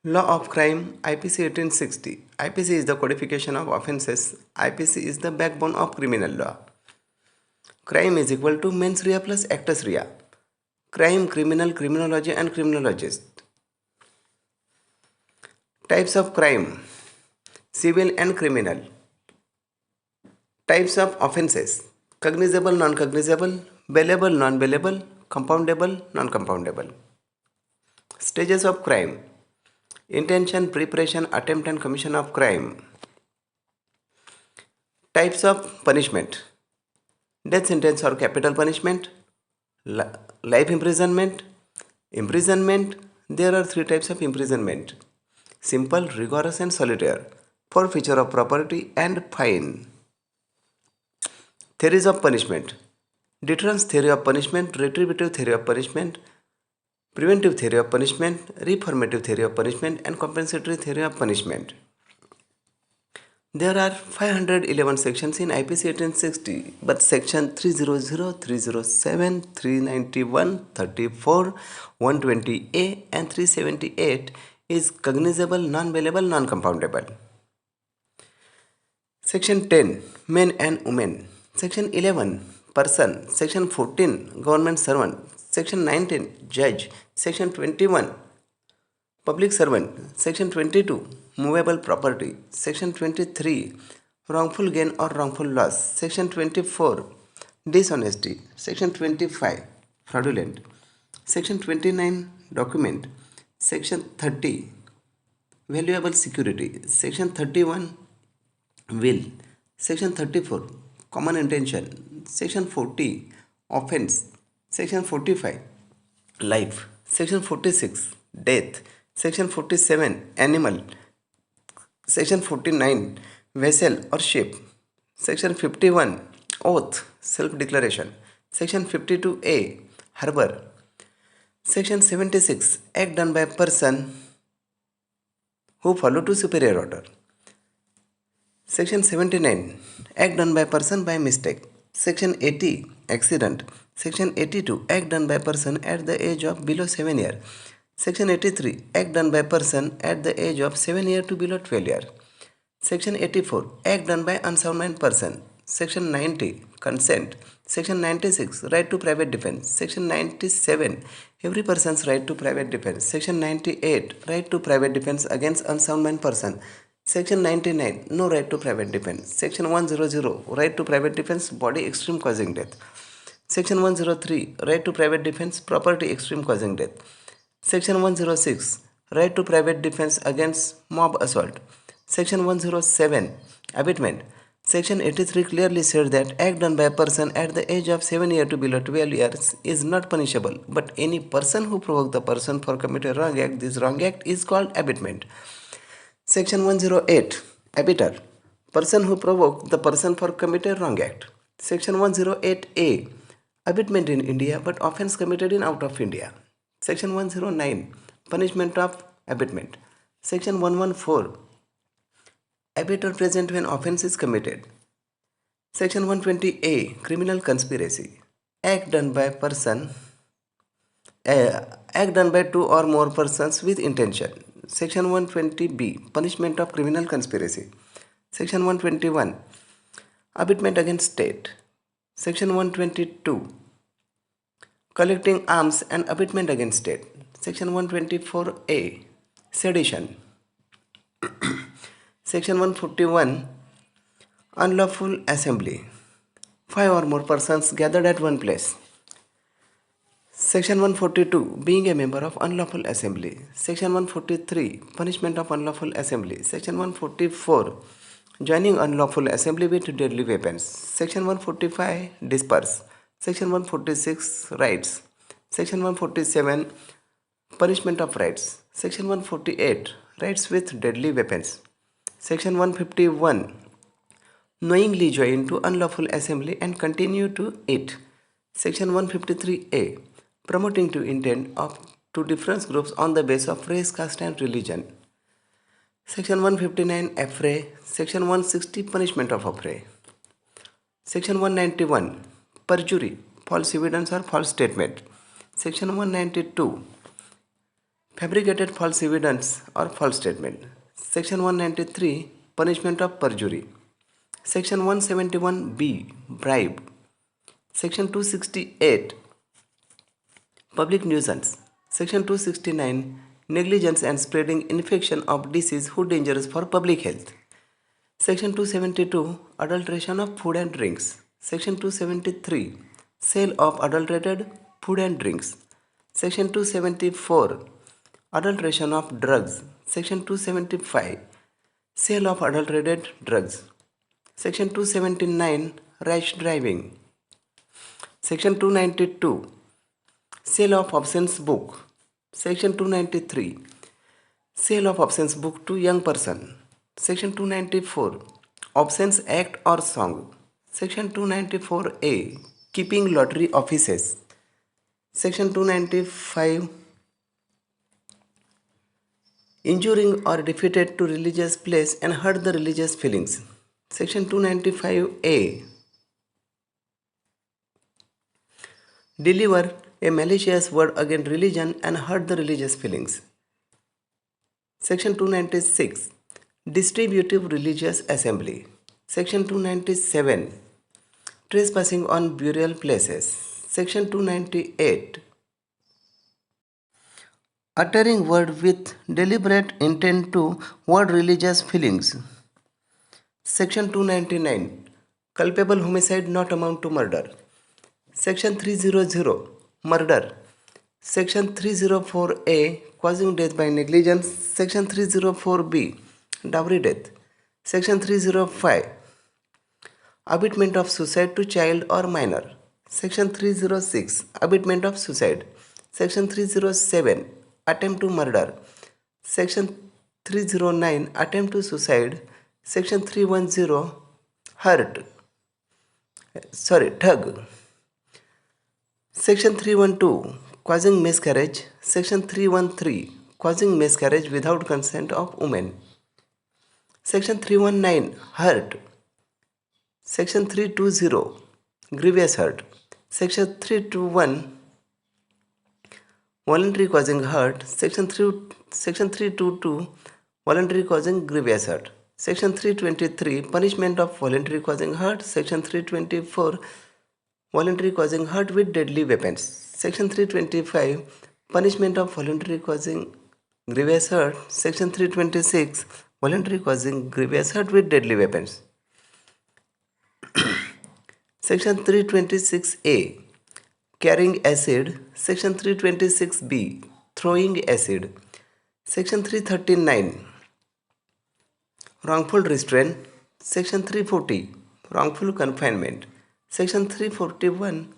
Law of Crime IPC 1860. IPC is the codification of offences. IPC is the backbone of criminal law. Crime is equal to mens rea plus actus rea. Crime, criminal, criminology and criminologist. Types of crime: civil and criminal. Types of offences: cognizable, non-cognizable, bailable, non-bailable, compoundable, non-compoundable. Stages of crime: intention, preparation, attempt and commission of crime. Types of punishment: death sentence or capital punishment, life imprisonment, imprisonment. There are three types of imprisonment: simple, rigorous and solitaire, forfeiture of property and fine. Theories of punishment: deterrence theory of punishment, retributive theory of punishment, preventive theory of punishment, reformative theory of punishment and compensatory theory of punishment. There are 511 sections in IPC 1860, but section 300, 307, 391, 34, 120A and 378 is cognizable, non-bailable, non-compoundable. Section 10, men and women. Section 11, person. Section 14, government servant. Section 19, judge. Section 21, public servant. Section 22, movable property. Section 23, wrongful gain or wrongful loss. Section 24, dishonesty. Section 25, fraudulent. Section 29, document. Section 30, valuable security. Section 31, will. Section 34, common intention. Section 40, offense. Section 45, life. Section 46, death. Section 47, animal. Section 49, vessel or ship. Section 51, oath, self-declaration. Section 52A, harbor. Section 76, act done by a person who follow to superior order. Section 79, act done by person by mistake. Section 80, accident. Section 82, act done by person at the age of below 7 years. Section 83, act done by person at the age of 7 years to below 12 years. Section 84, act done by unsound mind person. Section 90, consent. Section 96, right to private defense. Section 97, every person's right to private defense. Section 98, right to private defense against unsound mind person. Section 99, no right to private defense. Section 100, right to private defense, body extreme causing death. Section 103, right to private defense, property extreme causing death. Section 106, right to private defense against mob assault. Section 107, abatement. Section 83 clearly said that act done by a person at the age of 7 years to below 12 years is not punishable, but any person who provoked the person for committing a wrong act, this wrong act is called abatement. Section 108, abater. Person who provoked the person for committing a wrong act. Section 108A, abatement in India but offense committed in out of India. Section 109, punishment of abatement. Section 114, abater present when offense is committed. Section 120A, criminal conspiracy. Act done by person, act done by two or more persons with intention. Section 120B, punishment of criminal conspiracy. Section 121, abatement against state. Section 122, collecting arms and abatement against state. Section 124A, sedition. Section 141, unlawful assembly. 5 or more persons gathered at one place. Section 142, being a member of unlawful assembly. Section 143, punishment of unlawful assembly. Section 144, joining unlawful assembly with deadly weapons. Section 145, disperse. Section 146, rights. Section 147, punishment of rights. Section 148, rights with deadly weapons. Section 151, knowingly join to unlawful assembly and continue to it. Section 153A, promoting to intent of to different groups on the basis of race, caste and religion. Section 159, affray. Section 160, punishment of affray. Section 191, perjury, false evidence or false statement. Section 192, fabricated false evidence or false statement. Section 193, punishment of perjury. Section 171B, bribe. Section 268, public nuisance. Section 269, negligence and spreading infection of disease who dangerous for public health. Section 272, adulteration of food and drinks. Section 273, sale of adulterated food and drinks. Section 274, adulteration of drugs. Section 275, sale of adulterated drugs. Section 279, rash driving. Section 292, sale of absence book. Section 293, sale of absence book to young person. Section 294, absence act or song. Section 294A, keeping lottery offices. Section 295, injuring or defeated to religious place and hurt the religious feelings. Section 295A, deliver a malicious word against religion and hurt the religious feelings. Section 296, distributive religious assembly. Section 297, trespassing on burial places. Section 298, uttering word with deliberate intent to hurt religious feelings. Section 299, culpable homicide not amount to murder. Section 300, murder. Section 304A, causing death by negligence. Section 304B, dowry death. Section 305, abetment of suicide to child or minor. Section 306, abetment of suicide. Section 307, attempt to murder. Section 309, attempt to suicide. Section 310, thug. Section 312, causing miscarriage. Section 313, causing miscarriage without consent of women. Section 319, hurt. Section 320, grievous hurt. Section 321, voluntary causing hurt. Section 322, voluntary causing grievous hurt. Section 323, punishment of voluntary causing hurt. Section 324, voluntary causing hurt with deadly weapons. Section 325, punishment of voluntary causing grievous hurt. Section 326, voluntary causing grievous hurt with deadly weapons. Section 326A, carrying acid. Section 326B, throwing acid. Section 339, wrongful restraint. Section 340, wrongful confinement. Section 341,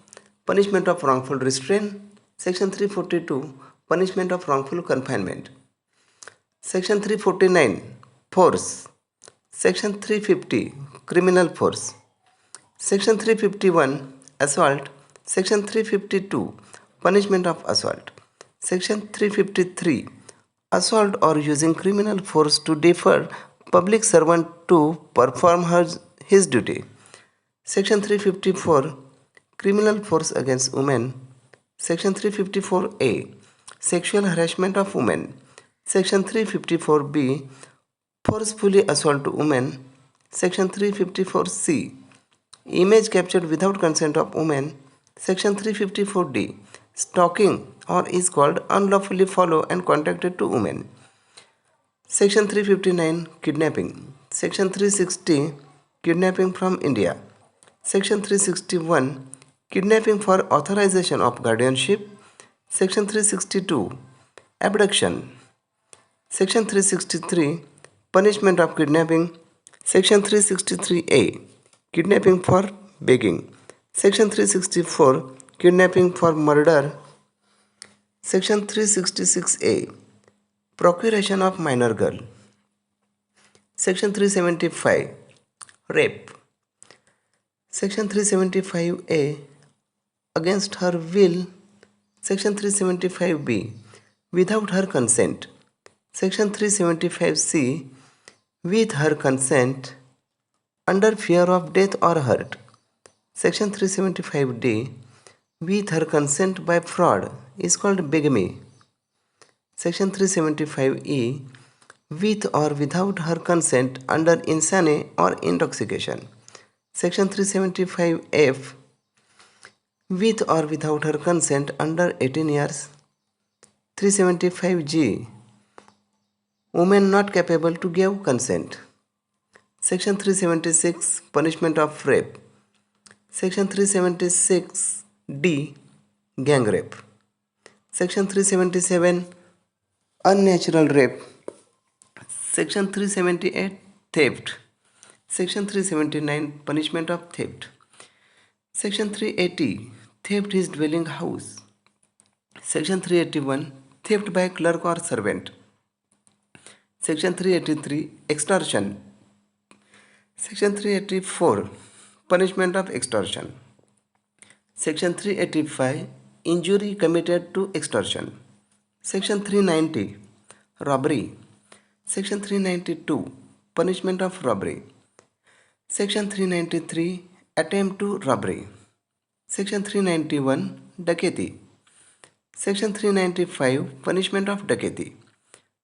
punishment of wrongful restraint. Section 342, punishment of wrongful confinement. Section 349, force. Section 350, criminal force. Section 351, assault. Section 352, punishment of assault. Section 353, assault or using criminal force to defer public servant to perform his duty. Section 354, criminal force against women. Section 354A, sexual harassment of women. Section 354B, forcefully assault women. Section 354C, image captured without consent of women. Section 354D, stalking or is called unlawfully follow and contacted to women. Section 359, kidnapping. Section 360, kidnapping from India. Section 361, kidnapping for authorization of guardianship. Section 362, abduction. Section 363, punishment of kidnapping. Section 363A, kidnapping for begging. Section 364, kidnapping for murder. Section 366A, procuration of minor girl. Section 375, rape. Section 375A, against her will. Section 375B, without her consent. Section 375C, with her consent, under fear of death or hurt. Section 375D, with her consent by fraud, is called bigamy. Section 375E, with or without her consent under insane or intoxication. Section 375F, with or without her consent under 18 years. 375G, women not capable to give consent. Section 376, punishment of rape. Section 376D, gang rape. Section 377, unnatural rape. Section 378, theft. Section 379, punishment of theft. Section 380, theft is dwelling house. Section 381, theft by clerk or servant. Section 383, extortion. Section 384, punishment of extortion. Section 385, injury committed to extortion. Section 390, robbery. Section 392, punishment of robbery. Section 393, attempt to robbery. Section 391, dacoity. Section 395, punishment of dacoity.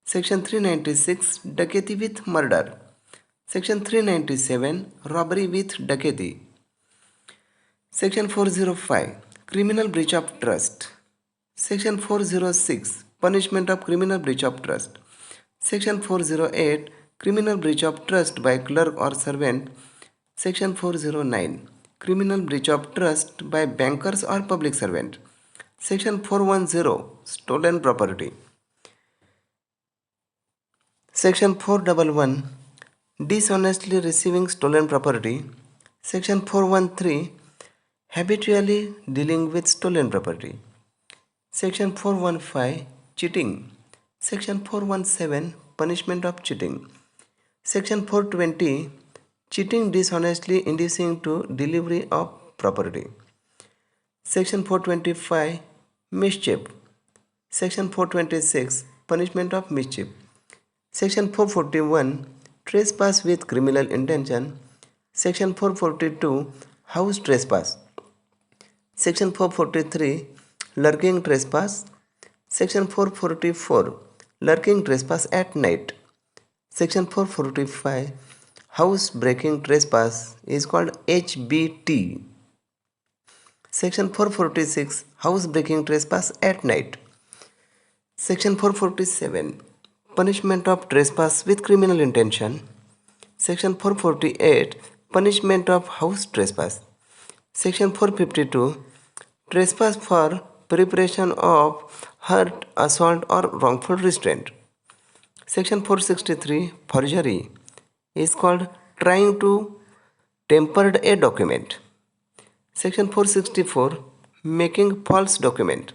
Section 396, dacoity with murder. Section 397, robbery with dacoity. Section 405, criminal breach of trust. Section 406, punishment of criminal breach of trust. Section 408, criminal breach of trust by clerk or servant. Section 409, criminal breach of trust by bankers or public servant. Section 410, stolen property. Section 411, dishonestly receiving stolen property. Section 413, habitually dealing with stolen property. Section 415, cheating. Section 417, punishment of cheating. Section 420, cheating dishonestly inducing to delivery of property. Section 425, mischief. Section 426, punishment of mischief. Section 441, trespass with criminal intention. Section 442, house trespass. Section 443, lurking trespass. Section 444, lurking trespass at night. Section 445, house breaking trespass is called HBT. Section 446, house breaking trespass at night. Section 447, punishment of trespass with criminal intention. Section 448, punishment of house trespass. Section 452, trespass for preparation of hurt, assault or wrongful restraint. Section 463, forgery is called trying to tamper a document. Section 464, making false document.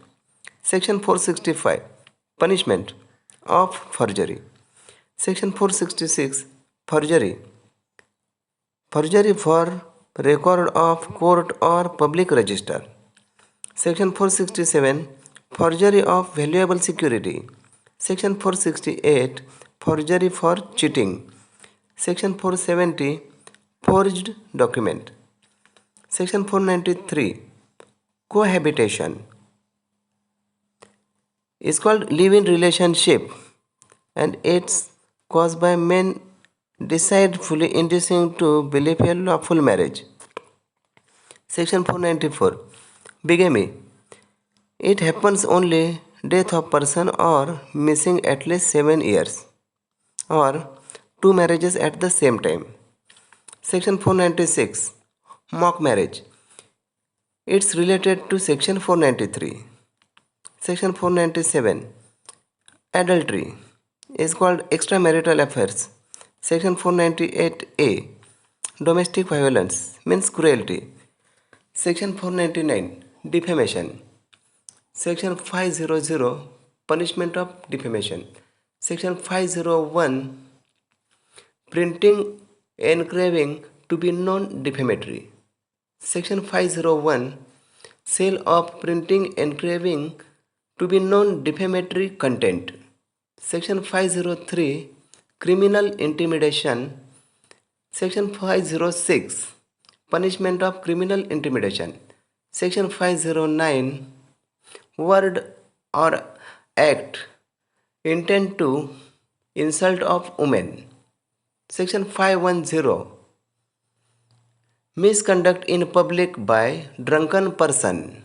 Section 465, punishment of forgery. Section 466, forgery. Forgery for record of court or public register. Section 467, forgery of valuable security. Section 468, forgery for cheating. Section 470, forged document. Section 493, cohabitation is called live-in relationship and it's caused by men decidefully inducing to believe a lawful marriage. Section 494, bigamy. It happens only death of person or missing at least 7 years or two marriages at the same time. Section 496, mock marriage. It's related to Section 493. Section 497, adultery is called extramarital affairs. Section 498A, domestic violence means cruelty. Section 499, defamation. Section 500, punishment of defamation. Section 501, printing, engraving to be non-defamatory. Section 501, sale of printing, engraving to be non-defamatory content. Section 503, criminal intimidation. Section 506, punishment of criminal intimidation. Section 509, word or act intent to insult of women. Section 510, misconduct in public by drunken person.